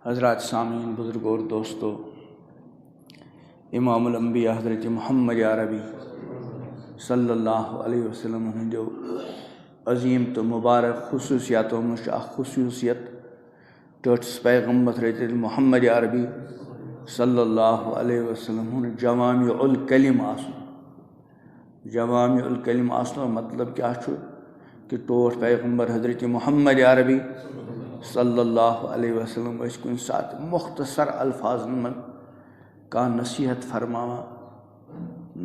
حضرات سامعین، بزرگوں اور دوستو، امام الانبیاء حضرت محمد عربی صلی اللہ علیہ وسلم ہندو عظیم تو مبارک خصوصیاتوں میں خصوصیت ٹوٹس پیغمبر حضرت محمد عربی صلی اللہ علیہ وسلم جوامع الکلم آسن. جوامع الکلم آسن مطلب کیا چھو کہ ٹوٹ پیغمبر حضرت محمد عربی صلی اللہ علیہ وسلم اس کن ساتھ مختصر الفاظ من کا نصیحت فرماوا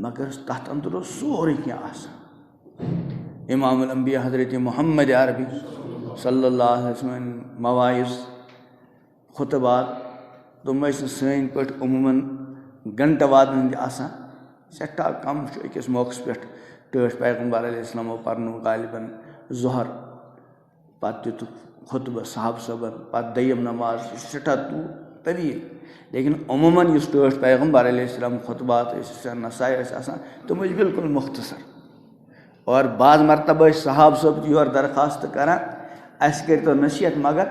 مگر تحت اندر سوری کیا آسان. امام الانبیاء حضرت محمد عربی صلی اللہ علیہ وسلم مواعظ خطبات تم سین پہ عموماً گھنٹہ واد ہند آسان سٹھا کم اکس موقع پہ ٹھٹ پیغمبر علیہ السلام پرنو غالباً ظہر پتہ دیت خطبہ صاحب صبن پتہ دیم نماز سٹھا طویل، لیکن عموماً اس ٹھٹ پیغمبر علیہ السلام خطبات نصائح آسان تم بالکل مختصر. اور بعض مرتبہ صحاب صاحب یور درخواست کران اس کرتو نصیحت مگر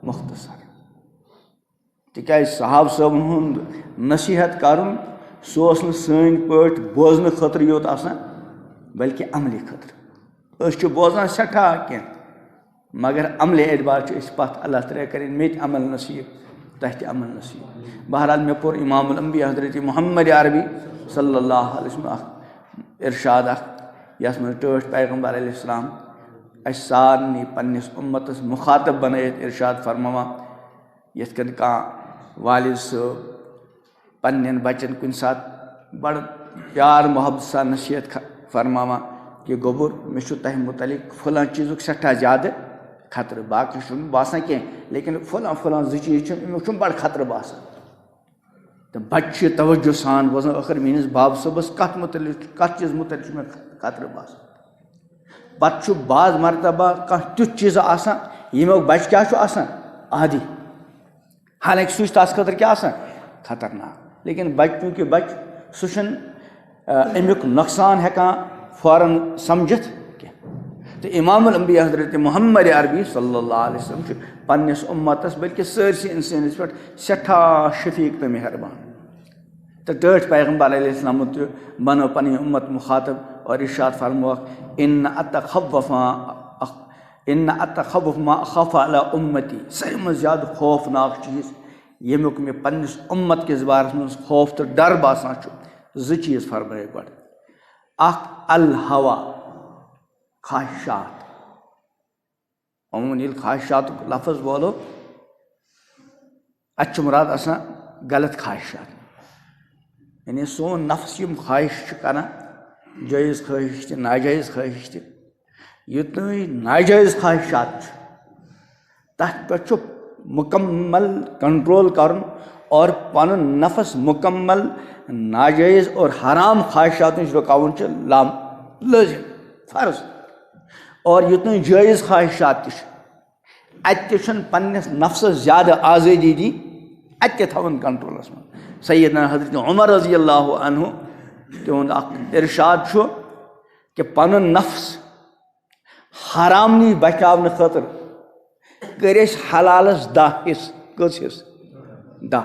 مختصر، تکیاز صحاب صاحب ہند نصیحت کرن سوس سن پٹ بوزن خطر یوت آسان بلکہ عملی خطر. اس بوزان سٹھا کی مگر عمل اعتبار پتہ اللہ تعالیٰ کریں میت عمل نصیب تحت عمل نصیب. بہرحال میں پور امام الانبیاء حضرت محمد عربی صلی اللہ علیہ وسلم ارشاد یس من ٹھٹ پیغمبر علیہ السلام اس سارنی پنس امتس مخاطب بنائت ارشاد فرماوا یت کن کان والد صاحب پنن بچن کن سات بڑ پیار محبت سا نصیحت فرماوا کہ گوبر میں تہ متعلق فلاں چیزک سٹھا زیادہ خطر، باقی باسان کی لیکن فلاں زی چیز بڑ خطر باسان. تو بچہ توجہ سان بوزان آخر میس باب صبس کت متعلق کت چیز متعلق میں خطر باسان. پتہ بعض مرتبہ کانٛہہ تیُتھ چیز آسان یمیُک بچہ کیا آسان عادی، حالانکہ سُہ چھُ تس خٲطرٕ کیا آسان خطرناک، لیکن بچہ چونکہ بچہ سُہ چھُنہٕ امیُک نۄقصان ہٮ۪کان فوراً سمجھتھ کینٛہہ. تو امام الانبیاء حضرت محمد عربی صلی اللہ علیہ وسلم چھُ پننس امتس بلکہ سٲرسٕے انسانس پٮ۪ٹھ سٹھا شفیق تو مہربان. تو ٹھٹ پیغمبر علیہ السلام تہ بنو پنٕنۍ امت مخاطب اور ارشاد فرموک ان اتخوف ما اخاف علی امتی، ساروی منٛز زیادٕ خوفناک چیز ییٚمیُک مےٚ پننس امت کس بارس منٛز خوف تو ڈر باسان چھُ زٕ چیز فرمٲے گۄڈٕ. اکھ الہوا خواہشات. عموماً ییٚلہِ خواہشات لفظ بولو اتھ چھُ مراد آسان غلط خواہشات، یعنی سون نفس یم خواہش چھُ کران جٲیز خواہش تہِ ناجٲیز خواہش تہِ، یوتنٕے ناجٲیز خواہشات چھُ تتھ پٮ۪ٹھ چھُ مکمل کنٹرول کرُن اور پنُن نفس مکمل ناجائز اور حرام خواہشات نش رکاون چھُ لازم فرض. اور یوتنٕے جٲیز خواہشات تہِ چھِ اتہِ تہِ چھُنہٕ پننس نفسس زیادٕ آزٲدی دی اتہِ تہِ تھاوُن کنٹرولس منٛز. سیدنا حضرت عمر رضی اللہ عنہ تہنٛد اکھ ارشاد چھُ کہ پنُن نفس حرام نش بچاونہٕ خٲطرٕ کٔرۍ أسۍ حلالس 10 حصہٕ. کٔژ حصہٕ؟ 10.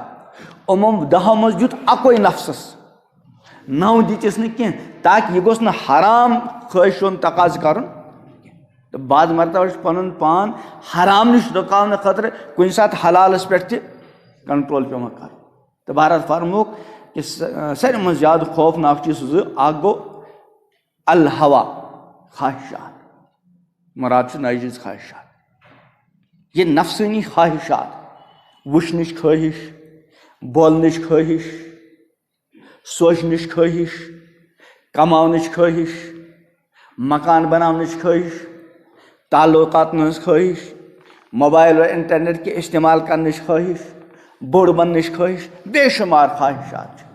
یِمو 10 منٛز دیُت اکوے نفسس، 9 دِتِس نہٕ کینٛہہ تاکہ یہِ گوٚژھ نہٕ حرام خٲہِش ہُنٛد تقاضہٕ کرُن. تو بعض مرتبہ چھُ پنُن پان حرام نش رُکاونہٕ خٲطرٕ کُنہِ ساتہٕ حلالس پٮ۪ٹھ تہِ کنٹرول پیوان کرُن. تو بہرحال فرموک کہ ساروی منٛز زیادٕ خوفناک چیز زٕ، اکھ گوٚو الہوا خواہشات، مراد چھُ ناجٲیز خواہشات. یہ نفسانی خواہشات، وٕچھنٕچ خٲہش، بولنٕچ خٲہش، سوچنٕچ خٲہش، کماونٕچ خٲہش، مکان بناونٕچ خٲہش، تعلقاتن ہٕنٛز خٲہش، موبائل اور انٹرنیٹ کے استعمال کرنٕچ خٲہش، بوٚڑ بننٕچ خٲہش، بے شمار خواہشات چھِ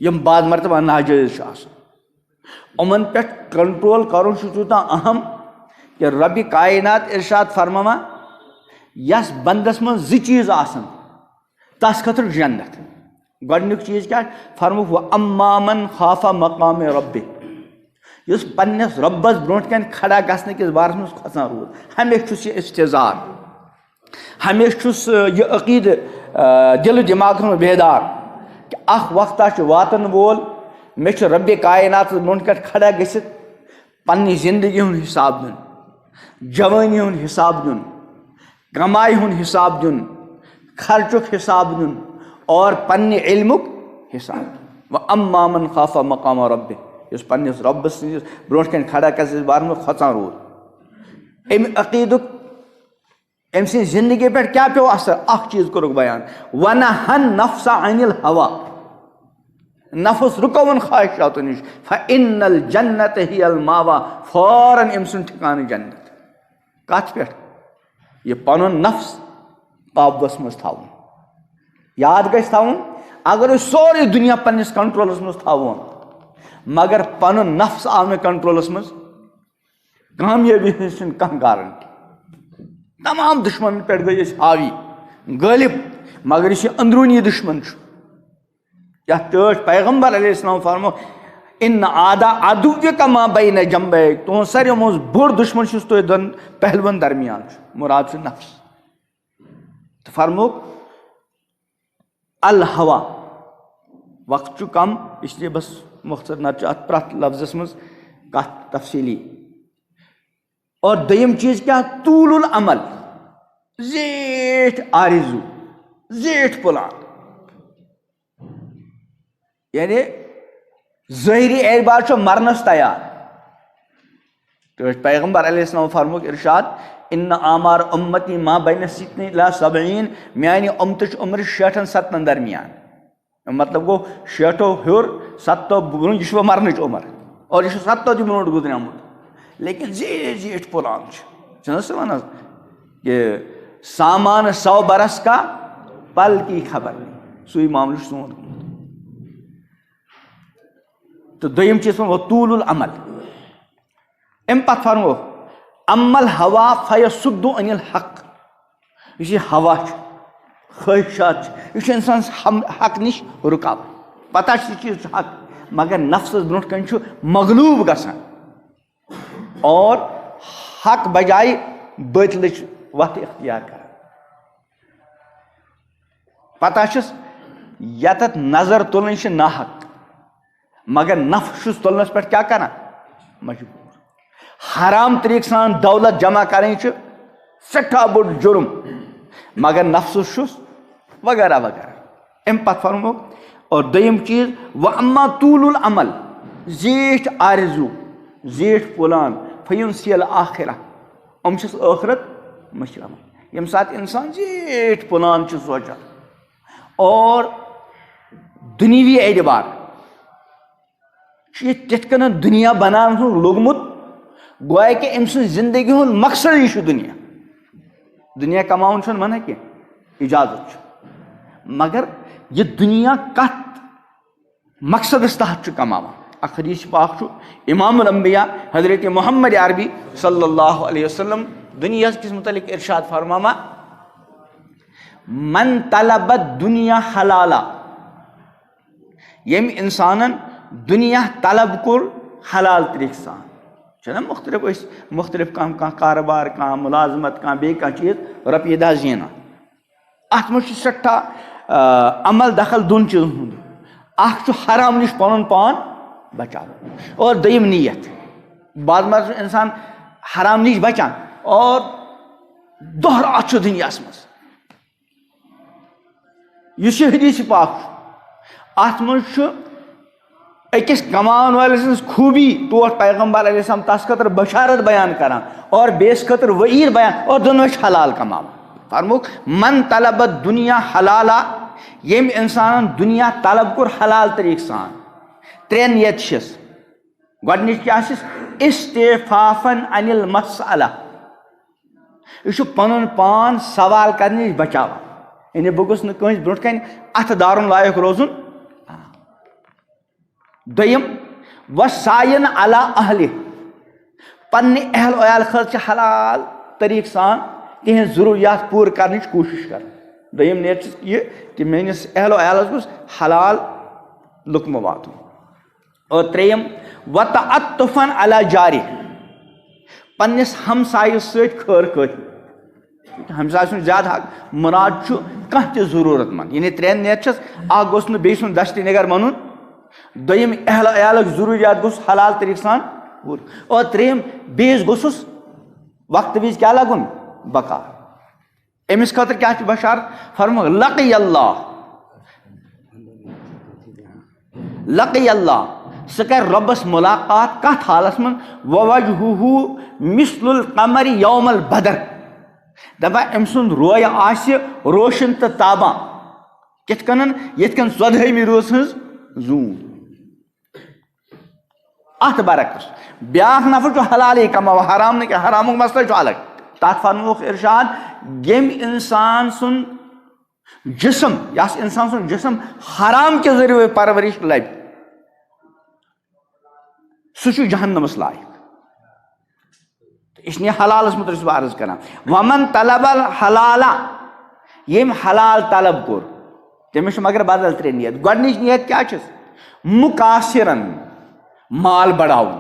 یم بعض مرتبہ ناجٲیز چھِ آسان. یِمن پٮ۪ٹھ کنٹرول کرُن چھُ تیوٗتاہ اہم کہ ربِ کائنات ارشاد فرماوان یس بندس منٛز زٕ چیٖز آسان تس خٲطرٕ جنت. گۄڈنیُک چیٖز کیٛاہ فرموک وَأَمَّا مَنْ خَافَ مَقَامِ رَبِّهِ، یُس پننس رۄبس برونٛٹھ کَنہِ کھڑا گژھنہٕ کِس بارس منٛز کھۄژان روٗد، ہمیشہِ چھُس یہِ استعزار، ہمیشہ چھس یہ عقید دل دماغ میں بیدار کہ اخ وقتہ واتن وول میں رب کائنات برونٛٹھ کَنۍ کھڑا گٔژھِتھ پننہِ زندگی ہُنٛد حساب دیُن، جوٲنی ہُنٛد حساب دیُن، کمائی ہُنٛد حساب دیُن، خرچُک حساب دیُن اور پننہِ علمُک حساب دیُن۔ وَأَمَّا مَنْ خَافَ مَقَامَ رَبِّهِ یُس پننِس رۄبَس سٕنٛدِس برونٛٹھ کَنۍ کھڑا گژھنَس بارَس منٛز کھۄژان روٗد، اَمہِ عقیٖدُک أمۍ سٕنٛزِ زندگی پٮ۪ٹھ کیٛاہ پیوٚو اثر؟ اکھ چیٖز کوٚرُکھ بیان، وَنَہَا النَّفْسَ عَنِ الْهَوَىٰ، نفس رُکوُن خواہشاتو نِش، فَإِنَّ الْجَنَّةَ هِيَ الْمَأْوَىٰ، فوراً أمۍ سُنٛد ٹھِکانہٕ جنت۔ کتھ پٮ۪ٹھ؟ یہ پنُن نفس قابوٗوس منٛز تھاوُن۔ یاد گژھِ تھاوُن اگر أسۍ سورُے دُنیا پننِس کنٹرولس منٛز تھاوون مگر پنُن نفس آو نہٕ کنٹرولس منٛز، کامیٲبی ہٕنٛز چھنہٕ کانٛہہ گارنٹی۔ تمام دشمنن پٮ۪ٹھ گٔے أسۍ حاوی غٲلب، مگر یُس یہِ أنٛدروٗنی دشمن چھُ یتھ ٹٲٹھۍ پیغمبر علیہ السلام فرمو اِنَّ عَادَ عَدُوِّکَ مَا بَیْنَ جَنبَیک، تُہُنٛد ساروِیو منٛز بوٚڑ دشمن چھُس تۄہہِ دۄن پہلوَن درمیان چھُ، مُراد چھُ نفس۔ تہٕ فرموکھ الہوا، وقت چھُ کم اس لیے بس مختصر، نتہٕ چھُ اتھ پرٛٮ۪تھ لفظس منٛز کتھ تفصیٖلی۔ اور دوٚیِم چیٖز کیٛاہ؟ طوٗل العمل، زیٖٹھ آرزوٗ، زیٖٹھ پلان، یعنی ظٲہری اعتبار چھُ مرنس تیار۔ ٹٲٹھۍ پیغمبر علیہ السلام فرموکھ ارشاد اِنَّ اعمار اُمتی ما بین سِتِّن الی سبعین، میانہِ اُمتٕچ عمر 60-70 درمیان، مطلب گوٚو 60 ہیوٚر 70 برونٛہہ، یہِ چھُ وۄنۍ مرنٕچ عمر اور یہِ چھُ 70 تہِ برونٛٹھ گُزریومُت، لیکن زیٖٹھ زیٖٹھ پلان چھُنہ سُہ ونان کہ سامان 100 برس کا پل کی خبر نہیں، سُے معاملہٕ چھُ سون۔ تہٕ دوٚیِم چیٖز ووٚنمو طوٗل العمل۔ اَمہِ پتہٕ فرموکھ اما الہوا فیصُدُّ عن الحق، یُس یہِ ہوا چھُ، خٲہِشات چھِ، یہِ چھُ اِنسانس حق نِش رُکاوان۔ پتہ چھِ یہِ چیٖز چھُ حق مگر نفسس برونٛٹھ کَنۍ چھُ مغلوٗب گژھان اور حق بجایہِ باطلٕچ وتھ اختیار کران۔ پتہ چھُس یتتھ نظر تُلٕنۍ چھِ ناحق مگر نفس چھُس تُلنس پٮ۪ٹھ کیٛاہ کران؟ مجبوٗر۔ حرام طریٖقہٕ سان دولت جمع کرٕنۍ چھِ سٮ۪ٹھاہ بوٚڑ جُرم مگر نفسس چھُس وغیرہ وغیرہ۔ اَمہِ پتہٕ فرموکھ اور دوٚیِم چیٖز وَأَمَّا طوٗلُ العمل، زیٖٹھ آرزوٗ، زیٖٹھ پلان، فَیُنسِی الآخرہ، یِم چھِس ٲخرت مٔشراوان۔ ییٚمہِ ساتہٕ اِنسان زیٖٹھ پلان چھُ سونچان اور دُنیوی اعتبار چھُ یہِ تِتھ کٔنۍ دُنیا بناونس منٛز لوٚگمُت گویا کہ أمۍ سٕنٛز زندگی ہُنٛد مقصدٕے چھُ دُنیا۔ دُنیا کماوُن چھُنہٕ منع کینٛہہ، اجازت چھُ، مگر یہِ دُنیا کتھ مقصدس تحت چھُ کماوان۔ اکھ حدیث پاک چھُ امام الانبیاء حضرت محمد عربی صلی اللہ علیہ وسلم دُنیا کِس متعلق ارشاد فرماوان من طلب الدنیا حلالا، ییٚمۍ انسانن دُنیا طلب کوٚر حلال طریٖقہٕ سان، چھُنہ مختلف أسۍ مختلف کانٛہہ کارٕبار، کانٛہہ مُلازمت، کانٛہہ بیٚیہِ کانٛہہ چیٖز رۄپیہِ دہ زینان، اتھ منٛز چھُ سٮ۪ٹھاہ عمل دخل دۄن چیٖزن ہُنٛد، اکھ چھُ حرام نِش پنُن پان بچاوُن اور دوٚیِم نیت۔ بعض منٛز چھُ انسان حرام نِش بچان اور دۄہ راتھ چھُ دُنیاہس منٛز۔ یُس یہِ حدیث پاک چھُ اتھ منٛز چھُ أکِس کماون وٲلۍ سٕنٛز خوٗبی ٹوٹھ پیغمبر علیہ السلام تس خٲطرٕ بشارت بیان کران اور بیٚیِس خٲطرٕ وعیٖد بیان اور دۄنوے چھِ حلال کماوان۔ فرموکھ من طلب الدنیا حلالا، ییٚمۍ انسانن دُنیا طلب کوٚر حلال طریٖقہٕ سان، 3 نیت چھِس۔ گۄڈنِچ کیٛاہ چھِس؟ استعفافن عن المسألہ، یہِ چھُ پنُن پان سوال کرنہٕ نِش بچاوان، یعنی بہٕ گوٚژھ نہٕ کٲنٛسہِ برونٛٹھ کَنۍ اتھٕ دارُن لایق روزُن۔ دوٚیِم وسایِن علی اہلہِ، پننہِ اہل ویال خٲطرٕ چھِ حلال طریٖقہٕ سان تِہنٛز ضروٗریات پوٗرٕ کرنٕچ کوٗشش کران۔ دوٚیِم نیت چھِ یہِ کہِ میٲنِس اہل ویالس گوٚژھ حلال لُقمہٕ واتُن۔ اور 3 وتعطفن علی جارِ، پننِس ہمسایس سۭتۍ خٲر خٲہی، ہمسایہ سُنٛد زیادٕ حق مُراد چھُ کانٛہہ تہِ ضروٗرت منٛد یعنی ترٛٮ۪ن نیت چھس اکھ گوٚژھ نہٕ بیٚیہِ سُنٛد دشتہِ نِگر بنُن دوٚیِم اہل عیالُک ضروٗریات گوٚژھ حلال طریٖقہٕ سان پوٗرٕ اور ترٛیٚیِم بیٚیِس گوٚژھُس وقتہٕ وِزِ کیٛاہ لگُن بکار أمِس خٲطرٕ کیٛاہ چھُ بشارت فرمووُکھ لقی اللہ سُہ کرِ رۄبس مُلاقات کتھ حالس منٛز ووجہُہ مثل القمر یوم البدر دپان أمۍ سُنٛد رویہِ آسہِ روشن تہٕ تابان کِتھ کٔنن یِتھ کٔنۍ 14ہمہِ روزٕ ہٕنٛز زوٗن اتھ برعکس بیاکھ نفر چھُ حلالٕے کماوان حرام نہٕ کینٛہہ حرامُک مسلہٕ چھُ الگ تتھ فرمووُکھ ارشاد ییٚمہِ انسان سُنٛد جسم یس انسان سُنٛد جسم حرام کہِ ذٔریعہٕ پرورش لبہِ سُہ چھُ جہنمس لایق اس لیے حلالس متعلق چھُس بہٕ عرض کران ومن طلب الحلالہ ییٚمۍ حلال طلب کوٚر تٔمِس چھُ مگر بدل 3 نیت گۄڈنِچ نیت کیٛاہ چھس مُقاصِرن مال بڑاوُن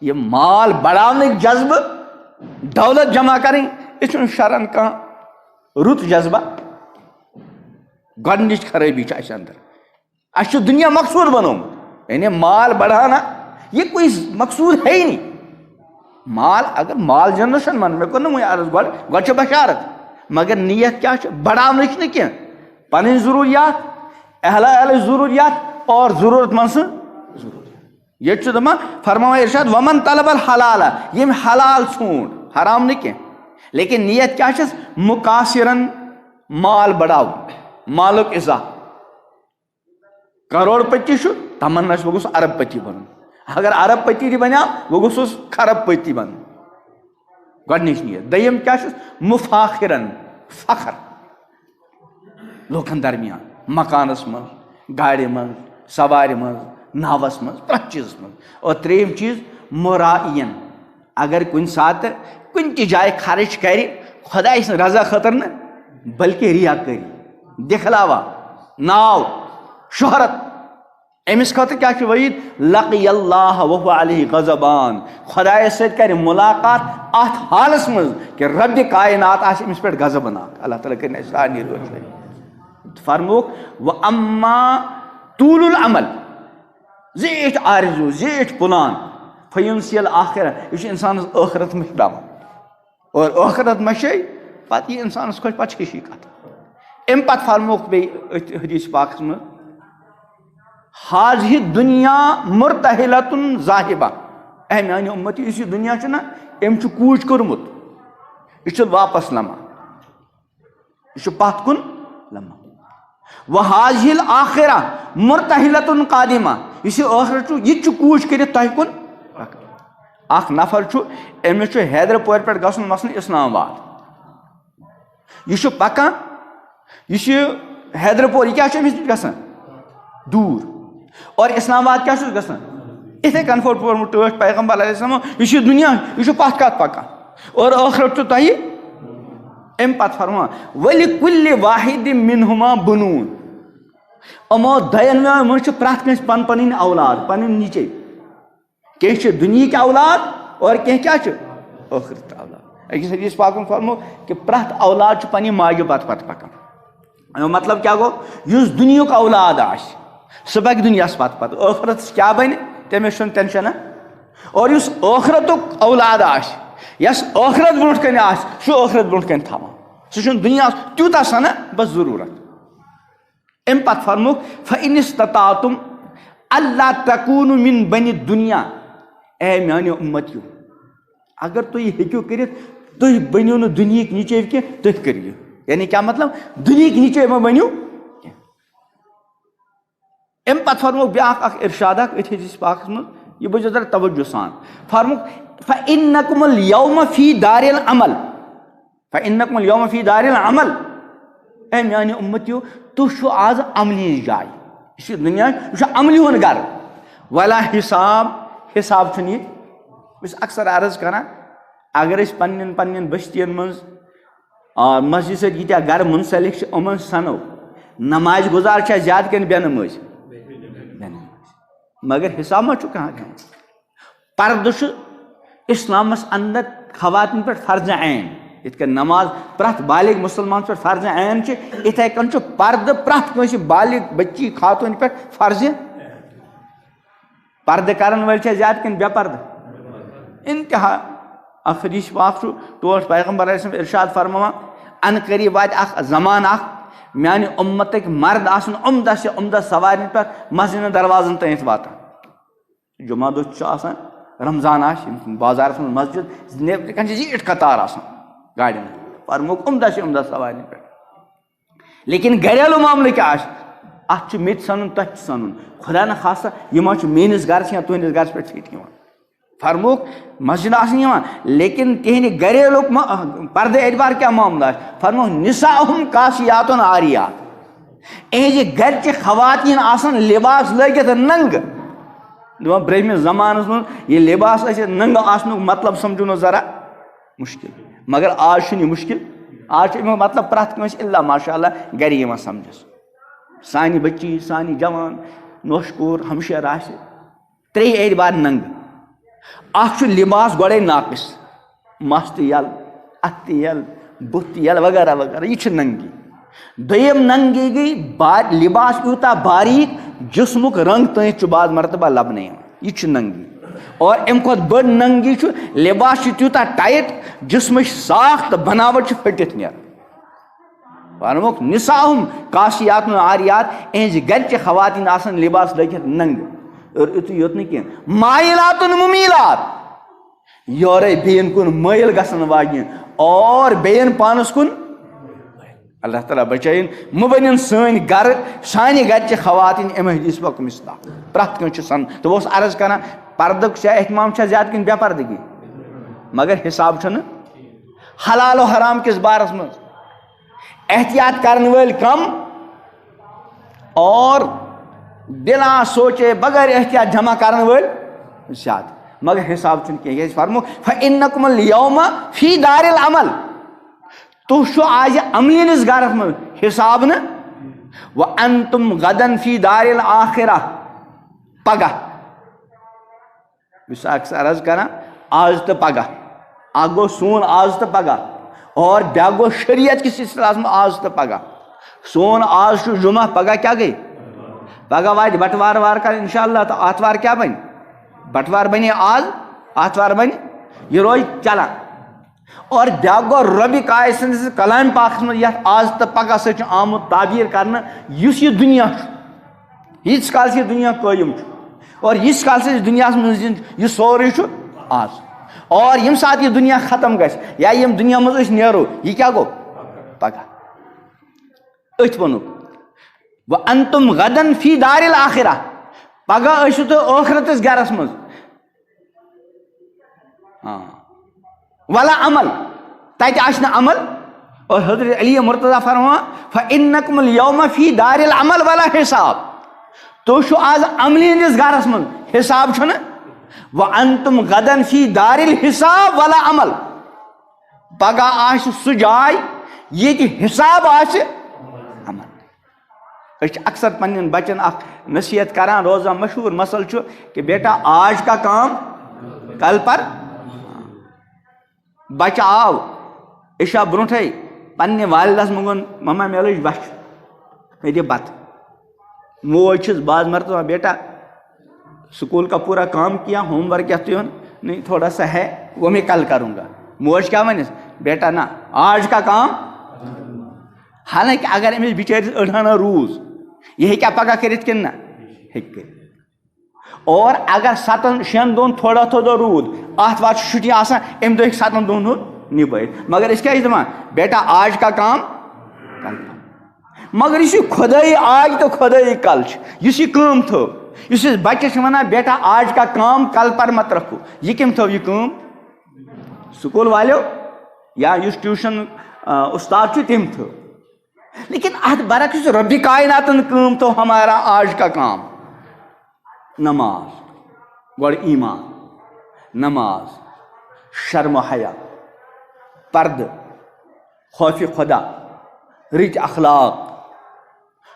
یہ مال بڑاونٕکۍ جذبہٕ دولت جمع کرٕنۍ یہِ چھُنہٕ شرعن کانٛہہ رُت جذبہ گۄڈنِچ خرٲبی چھِ اَسہِ اندر اَسہِ چھُ دُنیا مقصوٗد بنومُت یعنی مال بڑھانا یہ کوئی مقصوٗد ہے ہی نہیں مال اگر مال زینُن چھُنہٕ ونان مےٚ کوٚر نہٕ وۄنۍ عرض گۄڈٕ چھِ بشارت مگر نیت کیٛاہ چھِ بڑاونٕچ نہٕ کینٛہہ پنٕنۍ ضروٗریات اہل عیالٕچ ضروٗریات اور ضروٗرت منٛد سٕنٛز ضروٗریات ییٚتہِ چھُ دپان فرماوان ارشاد ومن طلب الحلالہ ییٚمۍ حلال ژھونٛڈ حرام نہٕ کینٛہہ لیکن نیت کیٛاہ چھس مُقاصِرن مال بڑاوُن مالُک اضافہٕ کروڑ پتی چھُ تمنا چھُ بہٕ گوٚژھ ارب پتی بنُن اگر ارب پتی تہِ بنیو بہٕ گوٚژھُس خرب پتی بنُن گۄڈنِچ نیت دوٚیِم کیٛاہ چھُس مُفاخِرن فخر لوٗکن درمیان مکانس منٛز گاڑِ منٛز سوارِ منٛز ناوس منٛز پرٛٮ۪تھ چیٖزس منٛز اور ترٛیٚیِم چیٖز مُرائین اگر کُنہِ ساتہٕ کُنہِ تہِ جایہِ خرٕچ کرِ خۄداے سٕنٛز رضا خٲطرٕ نہٕ بلکہِ ریا کٲری دِکھلاوا ناو شہرت أمِس خٲطرٕ کیٛاہ چھُ وعیٖد لقی اللہ وہو علیہ غضبان خۄدایس سۭتۍ کرِ مُلاقات اتھ حالس منٛز کہِ ربِ کائنات آسہِ أمِس پٮ۪ٹھ غضب اللہ تعالیٰ کٔرِنۍ اَسہِ سارنٕے رٲضۍ فرمووُکھ واما طوٗلُ العمل زیٖٹھ آرزوٗ زیٖٹھ پلان فینسی الآخرہ یہِ چھُ انسانس ٲخرت مٔشراوان اور ٲخرت مشے پتہٕ یی انسانس خۄش پتہٕ چھِ ہِشی کتھ امہِ پتہٕ فرمووُکھ بیٚیہِ أتھۍ حدیث پاکس منٛز حاضہِ دُنیا مُرتحلتُن ذاہبہ اے میانہِ اُمتی یُس یہِ دُنیا چھُ نہ أمۍ چھُ کوٗچ کوٚرمُت یہِ چھُ واپس لمان یہِ چھُ پتھ کُن لمان وحاضہِ الآخرہ مُرتحلتُن قادمہ یُس یہِ ٲخرت چھُ یہِ تہِ چھُ کوٗچ کٔرِتھ تۄہہِ کُن اکھ نفر چھُ أمِس چھُ حیدرپورِ پٮ۪ٹھ گژھُن مثلاً اسلام آباد یہِ چھُ پکان یہِ چھُ حیدرپور یہِ کیٛاہ چھُ أمِس نِش گژھان دوٗر اور اسلام آباد کیٛاہ چھُس گژھان یِتھٕے کٔنۍ پوٚرمُت ٹٲٹھ پیغمبر علیہ السلام یہِ چھُ دُنیا یہِ چھُ پتھ کتھ پکان اور ٲخرت چھُ تۄہہِ امہِ پتہٕ فرمان وَلِکُلِّ واحِدٍ مِنہُما بُنوٗن یِمو دۄیَن منٛز چھِ پرٛٮ۪تھ کٲنٛسہِ پنٕنۍ پنٕنۍ اولاد پنٕنۍ نیچے کینٛہہ چھِ دُنہِکۍ اولاد اور کینٛہہ کیٛاہ چھِ ٲخرت اولاد أکِس حدیث پاکس منٛز فرمو کہِ پرٛٮ۪تھ اولاد چھُ پننہِ ماجہِ پتہٕ پتہٕ پکان امیُک مطلب کیٛاہ گوٚو یُس دُنیہُک اولاد آسہِ سُہ پکہِ دُنیاہس پتہٕ پتہٕ ٲخرتس کیٛاہ بنہِ تٔمِس چھُنہٕ ٹینشنہ اور یُس ٲخرتُک اولاد آسہِ یس ٲخرت برونٛٹھ کنہِ آسہِ سُہ چھُ ٲخرت برونٛٹھ کنہِ تھاوان سُہ چھُنہٕ دُنیاہس تیوٗتاہ سنان بس ضروٗرت امہِ پتہٕ فرمووُکھ فإن استطعتم اللہ تکوٗنوا من بنی دُنیا اے میانیو اُمتیو اگر تُہۍ یہِ ہیٚکِو کٔرِتھ تُہۍ بٔنِو نہٕ دُنہِکۍ نِچے کینٛہہ تُہۍ کٔرِو یہِ یعنی کیٛاہ مطلب دُنہِکۍ نِچے مہ بٔنِو کینٛہہ امہِ پتہٕ فرمووُکھ بیاکھ اکھ ارشاد اکھ أتھۍ حدیث پاکس منٛز یہِ بوٗزِو ذرا توجہ سان فرمووُکھ فإنکم اليوم فی دار العمل فإنکم اليوم فی دار العمل اے میانہِ اُمتیو تُہۍ چھِو آز عملی جاے یہِ چھُ دُنیا یہِ چھُ عملی ہُنٛد گرٕ ولا حساب حساب چھُنہٕ ییٚتہِ بہٕ چھُس اکثر عرض کران اگر أسۍ پننٮ۪ن پننٮ۪ن بستین منٛز مسجد سۭتۍ ییٖتیٛاہ گرٕ مُنسلک چھِ یِمن سنو نمازِ گُزار چھا زیادٕ کِنہٕ بے نمٲزی مگر حساب ما چھُ کانٛہہ دِوان پردٕ چھُ اسلامس اندر خواتین پٮ۪ٹھ فرض عین ات کن نماز پرت بالغ مسلمان پہ فرض عین اتھے کن پرد پرت کنس بالغ بچی خاتون پہ فرض پردہ کرن ول زیادہ کن بے پردہ انتہا اخ حدیث پاک تور پیغمبر علیہ السلام ارشاد فرماوان ان قریب وات اخ زمان اخ میانہ امتک مرد آسن عمدہ سے عمدہ سوارن پہ مسجد دروازن تین واتان جمعہ دہ آسان رمضان بازار مسجد نیبر کن زیٹھ قطار آسان گاڑی فرموک عمدہ سے عمدہ سوارن پہ لیکن گھریلو معاملہ کیا ات مت سنن تت سنن خدا نخواستہ یہ میس گرس یا تہندس گرس پہ ٹھیک فرموک مسجد آسن لیکن تہند گھریلو پردہ اعتبار کیا معاملہ فرموک نساؤہم کاسیات عاریات اہج گھر چہ خواتین آسن لباس لگت ننگ برہم زمانس من یہ لباس ننگ آسنک مطلب سمجھو ذرا مشکل مگر آج یہ مشکل آج مطلب پرت کنس اللہ ماشاء اللہ گھر سمجھس سانی بچی سانی جوان نوش کور ہمشیر آسہ ترے اعتبار ننگ اخ لباس گوڑے ناقص مس یل ات یل بت یل وغیرہ وغیرہ یہ ننگی دویم ننگی گئی لباس یوتا باریک جسمک رنگ تین بعض مرتبہ لبنے یہ ننگی اور ام کھت بڑ ننگی لباس تیوتا ٹائٹ جسمچ ساخت بناوٹ پھٹت نیر فرموک نساؤہم کاسیات عاریات اہز گھر چہ خواتین آسن لباس لگت ننگ اور اتو یوت نہیں کیا مائلات ممیلات یورے بین کن مائل گسن واجن اور بین پانس کن اللہ تعالیٰ بچائن مبنین سن گھر سانہ گھر چہ خواتین ام حدیث پاک مصداق پرت کن سن تو بہت عرض کران پردک اہتمام زیادہ کن بے پردگی مگر حساب چھن حلال و حرام کس بارس من احتیاط کرنے ول کم اور بلا سوچے بغیر احتیاط جمع کرنے ول زیادہ مگر حساب چھن کی فرمو فإنکم اليوم فی دار العمل تو شو آج عملینس گھرس من حساب نا وانتم غدن فی دار الآخرہ پگہ بس اکثر عرض کران آج تو پگہ اکھ گو سون آج تو پگہ اور بیاکھ گو شریعت کس اصطلاح میں آج تو پگہ سون آج چھو جمعہ پگہ کیا گئی پگہ وات بٹوار وار کر انشاءاللہ تو آتوار کیا بن بٹوار بنے آج آتوار بن یہ روز چلان اور بیاکھ گو ربی قائد سندس کلام پاک میں یہ آج تو پگہ سے آمد تعبیر کرنا یس یہ دنیا یس کال سے دنیا قائم اور یس کال سے دنیا میں یہ سوری آج اور یم سات یہ دنیا ختم گھس یا یم دنیا مز نیرو یہ کیا گو پگہ ات ونک وانتم غدن فی دار الآخرہ پگہ ٲسِو تُہۍ ٲخرتس گرس مز ولا عمل تتہِ آسہِ نہٕ عمل اور حضرت علی مرتضیٰ فرماوان فإنکم اليوم فی دار العمل ولا حساب تُہۍ چھِو آز عملی ہٕنٛدِس گرس منٛز حساب چھُنہٕ وانتم غدن فی دار الحساب ولا عمل پگہ آسہِ سُہ جاے ییٚتہِ حساب آسہِ عمل أسۍ چھِ اکثر پننٮ۪ن بچن اکھ نصیحت کران روزان مشہور مسئلہ چھُ کہ بیٹا آج کا کام کل پر بچہ آو عشاء برونٹھے پننہِ والدس منگن مما مے لٔج بچھ مے دِ بتہٕ موج چھس بعض مرتبہ بیٹا اسکول کا پورا کام کیا ہوم ورک کیا تو نہیں تھوڑا سا ہے وہ میں کل کروں گا موج کیا ونس بیٹا نا آج کا کام حالانکہ اگر امس بچارس اڑانا روز یہ کیا پگہ کرت کن نا اور اگر 7-6 دن تھوڑا تھوڑا رود آتوار چھٹی آسان ام دہ 7 دن نبھائت مگر اس کیا دپان بیٹا آج کا کام کل مگر یہ خدائی آج تو خدائی کل اس یہ کام تھو اس بچس ونان بیٹا آج کا کام کل پر مت رکھو یہ کم تھو یہ کام سکول والو یا اس ٹیوشن استاد تم تھو لیکن ات برعکس رب کائناتن کام تو ہمارا آج کا کام نماز گوڑ ایمان نماز شرم و حیا پرد خوف خدا رچ اخلاق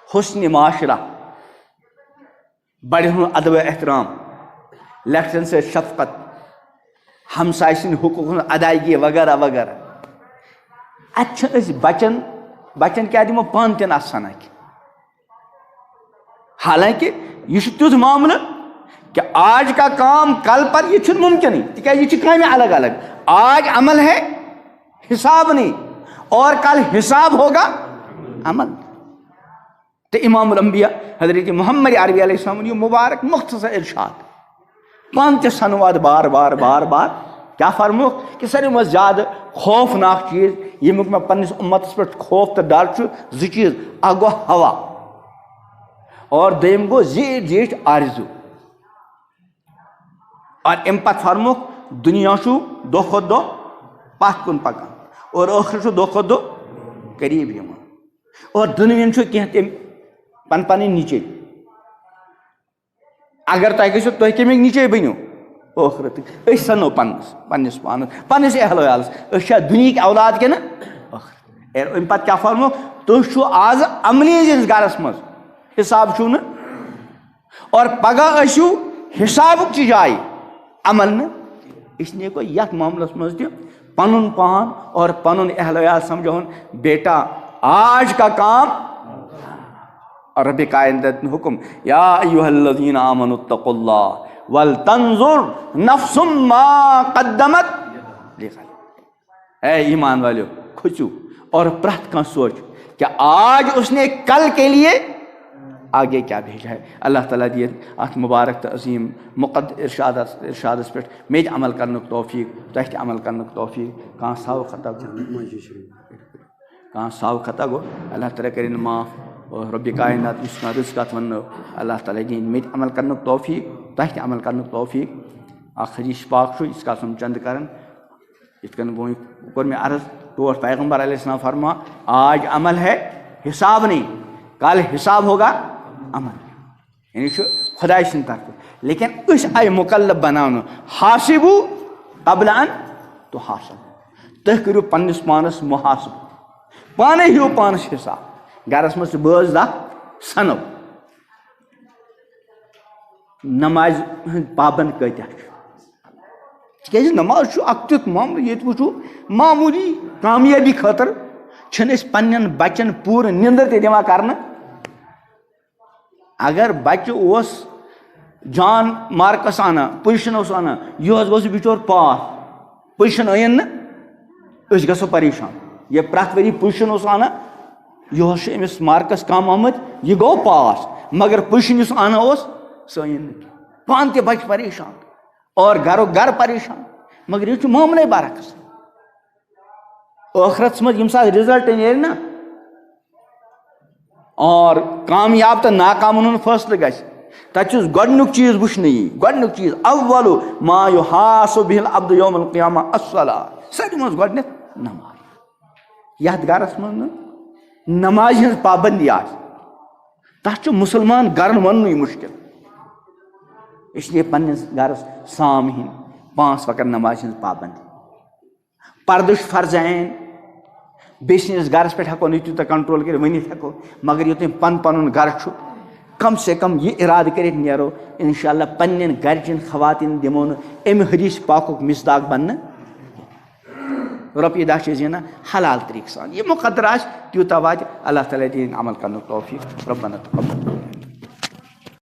حسن معاشرہ بڑے ہن ادب احترام لکٹن سے شفقت ہمسائے سن حقوق ادائیگی وغیرہ وغیرہ اچھا بچن کیا دمو پان تہ نسان حالانکہ یہ تیتھ معاملہ کہ آج کا کام کل پر یہ ممکن ہی تک یہ کامیں الگ الگ. آج عمل ہے حساب نہیں, اور کل حساب ہوگا عمل. تو امام الانبیاء حضرت محمد عربی علیہ السلام یہ مبارک مختصر ارشاد پان تہ سنواد بار بار بار بار کیا فرمو کہ ساروی منٛز زیادہ خوفناک چیز یمیُک مےٚ پننس امتس پہ خوف تو ڈر زٕ چیز, اکھ گو ہوا اور دوٚیِم گو زیٖٹھ زیٖٹھ آرزو. اور امہ پتہٕ فرموکھ دنیا چھُ دۄہ کھۄتہٕ دۄہ پتھ کُن پکان اور ٲخرت چھُ دۄہ کھۄتہٕ دۄہ قریب یِوان, اور دُنوٕنۍ چھُ کینٛہہ تِم پنٕنۍ نِچے. اگر تۄہہِ گٔژھِو تُہۍ کٔمِکۍ نِچے بٔنِو ٲخرت أسۍ سنو پننس پانس پننس اہل ویالس أسۍ چھا دُنہِکۍ اولاد کِنہٕ ٲخرت. امہِ پتہٕ کیٛاہ فرموکھ تُہۍ چھُو آز عملی ہٕنٛدِس گرس منٛز حساب چھُو نہٕ, اور پگاہ ٲسِو حسابُک چہِ جایہِ عمل نہٕ. اس لیے گوٚو یتھ معاملس منٛز تہِ پنُن پان اور پنُن اہل ویال سمجھاوُن بیٹا آج کا کام. اور رب کائنات نے حکم یا ایھا الذین آمنوا اتقوا اللہ ولتنظر نفس ما قدمت لغد. اے ایمان والو کھچو اور پرت کھانا سوچ کہ آج اس نے کل کے لیے آگے کیا بھیجا ہے. اللہ تعالیٰ دیے ات مبارک تو عظیم ارشادس پہ میج عمل کرنک توفیق تہ تہ عمل کرنک توفیق. کہاں ساو خطا گو اللہ تعالیٰ کرن معاف, اور رب کائنات اس کا رزقات ونو اللہ تعالیٰ دین میج عمل کرنک توفیق تہ تہ عمل کرنک توفیق. اخ حدیث پاک چھُ اس کا ہم چند کرن یت کن کور میں عرض تور پیغمبر علیہ السلام فرما آج عمل ہے حساب نہیں, کل حساب ہوگا عمل. یعنی خدائے سند طرف لیکن اس آئی مکلف بناؤ حاسبو قبل ان تو حاصل. تُہۍ کٔرِو پننس پانس محاسب پانے ہیو پانس حساب. گرس مز بٲژ دہ سنو نماز پابند کۭتیاہ چھِ تِکیٛازِ نماز چھُ اکھ تیُتھ معاملہٕ ییٚتہِ وٕچھو معموٗلی کامیٲبی خٲطرٕ چھِنہٕ أسۍ پننٮ۪ن بچن پوٗرٕ نِندٕر تہِ دِوان کرنہٕ. اگر بچہ اوس جان مارکس انان پُزِشن اوس انان یِہُس گوٚو سُہ بِچور پاس پُزِشن أنِن نہٕ أسۍ گژھو پریشان. یہِ پرٛٮ۪تھ ؤری پُزِشن اوس انان یِہُس چھُ أمِس مارکس کم آمٕتۍ یہِ گوٚو پاس مگر پُزِشن یُس انان اوس سُہ أنِن نہٕ کینٛہہ. پانہٕ تہِ بچہِ پریشان اور گرُک گرٕ پریشان. مگر یہِ چھُ معاملے برعکس. ٲخرتس منٛز ییٚمہِ ساتہٕ رِزلٹ نیرِ نا اور کامیاب تو ناکامن ہُنٛد فٲصلہٕ گژھِ تتہِ چھُس گۄڈنیُک چیٖز وٕچھنہٕ یی. گۄڈنیُک چیٖز اولُ ما یُحاسَبُ بِہِ العبدُ یوم القیامہ الصلاۃ. ساروی منٛز گۄڈنیتھ نماز. یتھ گرس منٛز نہٕ نمازِ ہٕنٛز پابندی آسہِ تتھ چھُ مُسلمان گرن وننُے مُشکل. اس لیے پننس گرس سام ہِنٛدۍ 5 وقت نمازِ ہٕنٛز پابندی. پردٕ چھُ فرض عین. بیٚیہِ سٕنٛدِس گرس پٮ۪ٹھ ہٮ۪کو نہٕ تیوٗتاہ کنٹرول کٔرِتھ ؤنِتھ ہٮ۪کو مگر یوٚتام پنُن گرٕ چھُ کم سے کم یہ ارادٕ کٔرِتھ نیرو انشاء اللہ پننٮ۪ن گرچٮ۪ن خواتین دِمو نہٕ اَمہِ حدیث پاکُک مِصداق بننہٕ. رۄپیہِ دہ چھِ زینان حلال طریٖقہٕ سان. یہِ مُقدر آسہِ تیوٗتاہ واتہِ. اللہ تعالیٰ دِیِن عمل کرنُک توفیٖق. ربنا تقبل.